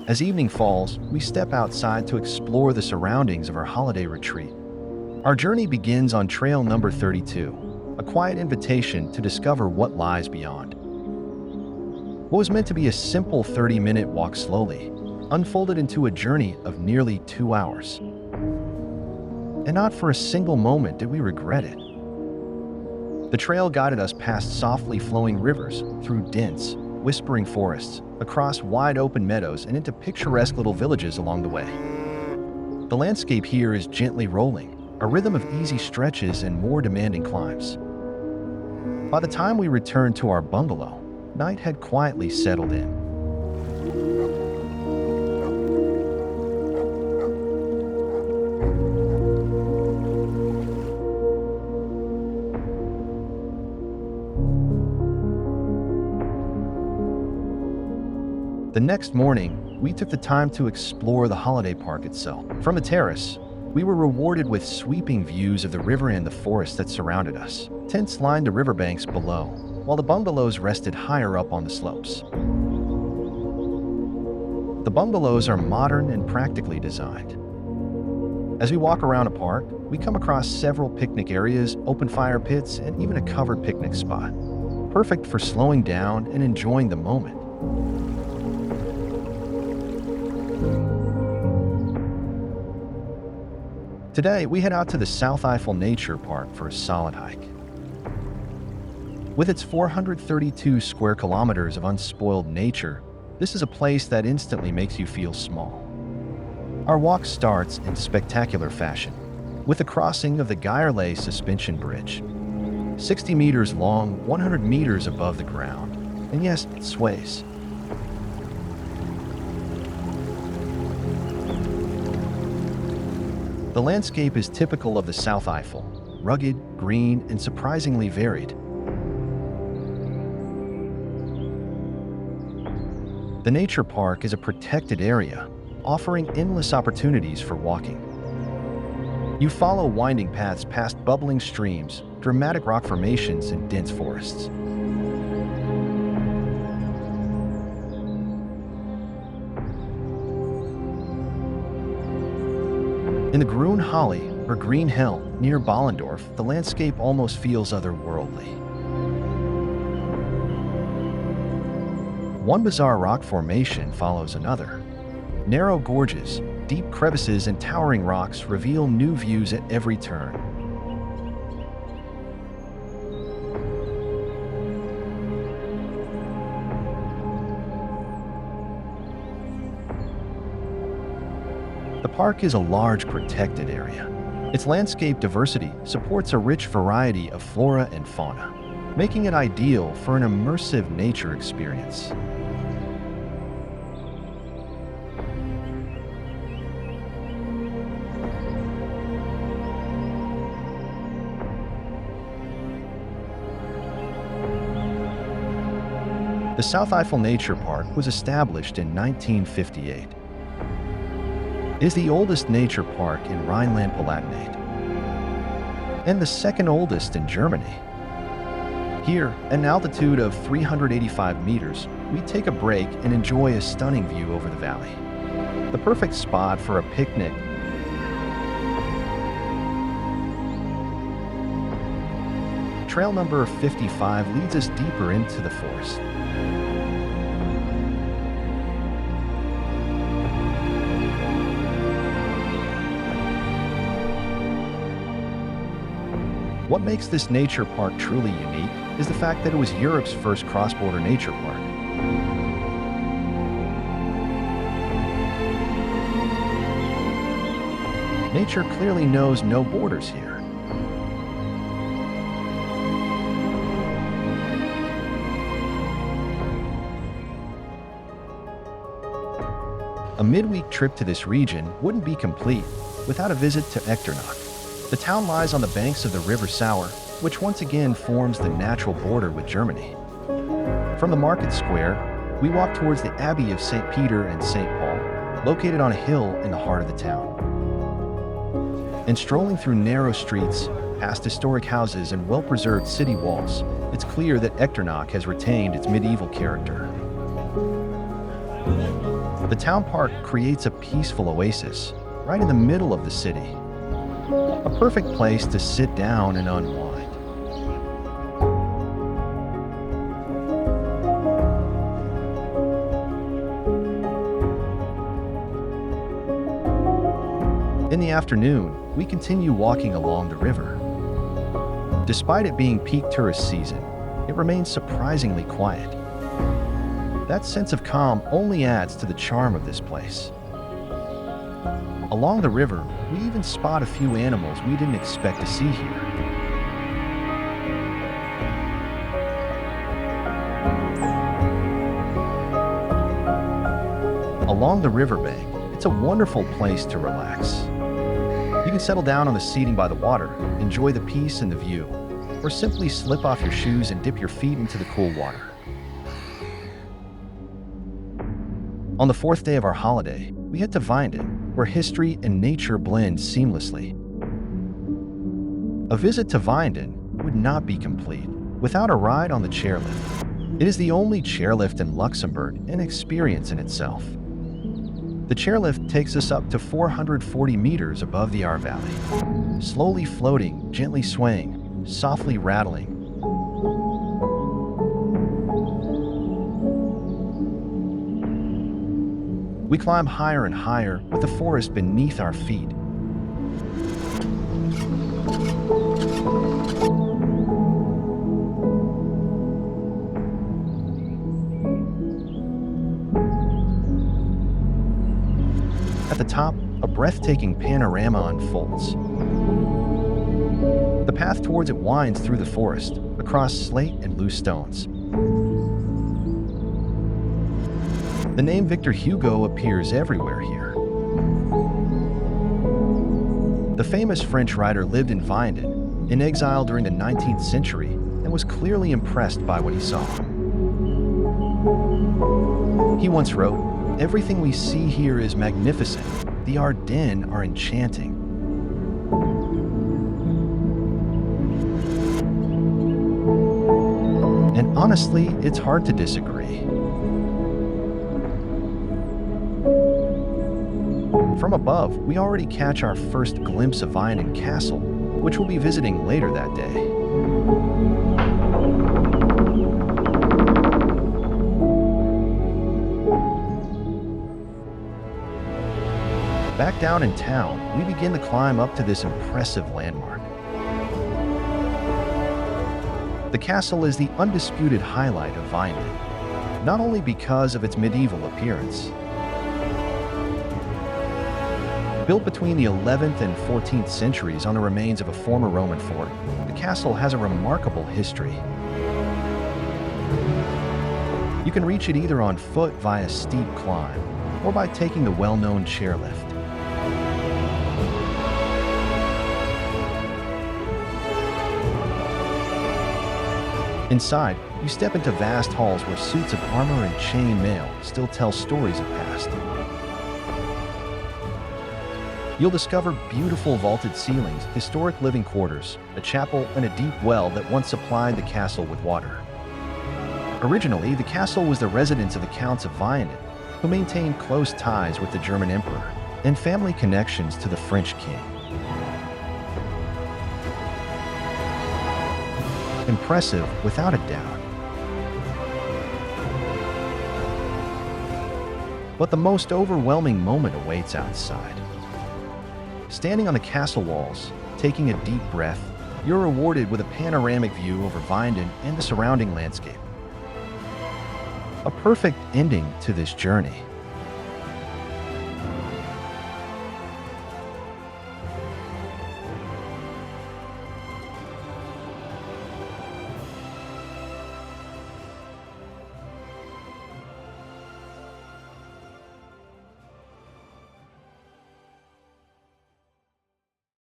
As evening falls, we step outside to explore the surroundings of our holiday retreat. Our journey begins on trail number 32, a quiet invitation to discover what lies beyond. What was meant to be a simple 30-minute walk slowly unfolded into a journey of nearly 2 hours. And not for a single moment did we regret it. The trail guided us past softly flowing rivers, through dense, whispering forests, across wide open meadows, and into picturesque little villages along the way. The landscape here is gently rolling, a rhythm of easy stretches and more demanding climbs. By the time we returned to our bungalow, night had quietly settled in. The next morning, we took the time to explore the holiday park itself. From the terrace, we were rewarded with sweeping views of the river and the forest that surrounded us. Tents lined the riverbanks below, while the bungalows rested higher up on the slopes. The bungalows are modern and practically designed. As we walk around a park, we come across several picnic areas, open fire pits, and even a covered picnic spot, perfect for slowing down and enjoying the moment. Today, we head out to the South Eifel Nature Park for a solid hike. With its 432 square kilometers of unspoiled nature, this is a place that instantly makes you feel small. Our walk starts in spectacular fashion, with the crossing of the Geierlei suspension bridge. 60 meters long, 100 meters above the ground, and yes, it sways. The landscape is typical of the South Eifel, rugged, green, and surprisingly varied. The nature park is a protected area, offering endless opportunities for walking. You follow winding paths past bubbling streams, dramatic rock formations, and dense forests. In the Groen Holly, or Green Hill, near Bollendorf, the landscape almost feels otherworldly. One bizarre rock formation follows another. Narrow gorges, deep crevices, and towering rocks reveal new views at every turn. The park is a large protected area. Its landscape diversity supports a rich variety of flora and fauna, making it ideal for an immersive nature experience. The South Eifel Nature Park was established in 1958. It is the oldest nature park in Rhineland-Palatinate and the second oldest in Germany. Here, at an altitude of 385 meters, we take a break and enjoy a stunning view over the valley. The perfect spot for a picnic. Trail number 55 leads us deeper into the forest. What makes this nature park truly unique is the fact that it was Europe's first cross-border nature park. Nature clearly knows no borders here. A midweek trip to this region wouldn't be complete without a visit to Echternach. The town lies on the banks of the River Sauer, which once again forms the natural border with Germany. From the market square, we walk towards the Abbey of St. Peter and St. Paul, located on a hill in the heart of the town. And strolling through narrow streets, past historic houses and well-preserved city walls, it's clear that Echternach has retained its medieval character. The town park creates a peaceful oasis right in the middle of the city. A perfect place to sit down and unwind. In the afternoon, we continue walking along the river. Despite it being peak tourist season, it remains surprisingly quiet. That sense of calm only adds to the charm of this place. Along the river, we even spot a few animals we didn't expect to see here. Along the riverbank, it's a wonderful place to relax. You can settle down on the seating by the water, enjoy the peace and the view, or simply slip off your shoes and dip your feet into the cool water. On the fourth day of our holiday, we head to Wandelen, where history and nature blend seamlessly. A visit to Wandelen would not be complete without a ride on the chairlift. It is the only chairlift in Luxembourg, an experience in itself. The chairlift takes us up to 440 meters above the Aar Valley, slowly floating, gently swaying, softly rattling. We climb higher and higher with the forest beneath our feet. At the top, a breathtaking panorama unfolds. The path towards it winds through the forest, across slate and loose stones. The name Victor Hugo appears everywhere here. The famous French writer lived in Wandelen, in exile during the 19th century, and was clearly impressed by what he saw. He once wrote, "Everything we see here is magnificent. The Ardennes are enchanting." And honestly, it's hard to disagree. From above, we already catch our first glimpse of Wandelen Castle, which we'll be visiting later that day. Back down in town, we begin the climb up to this impressive landmark. The castle is the undisputed highlight of Wandelen, not only because of its medieval appearance. Built between the 11th and 14th centuries on the remains of a former Roman fort, the castle has a remarkable history. You can reach it either on foot via steep climb, or by taking the well-known chairlift. Inside, you step into vast halls where suits of armor and chain mail still tell stories of past. You'll discover beautiful vaulted ceilings, historic living quarters, a chapel, and a deep well that once supplied the castle with water. Originally, the castle was the residence of the Counts of Wandelen, who maintained close ties with the German Emperor and family connections to the French king. Impressive, without a doubt. But the most overwhelming moment awaits outside. Standing on the castle walls, taking a deep breath, you're rewarded with a panoramic view over Wandelen and the surrounding landscape. A perfect ending to this journey.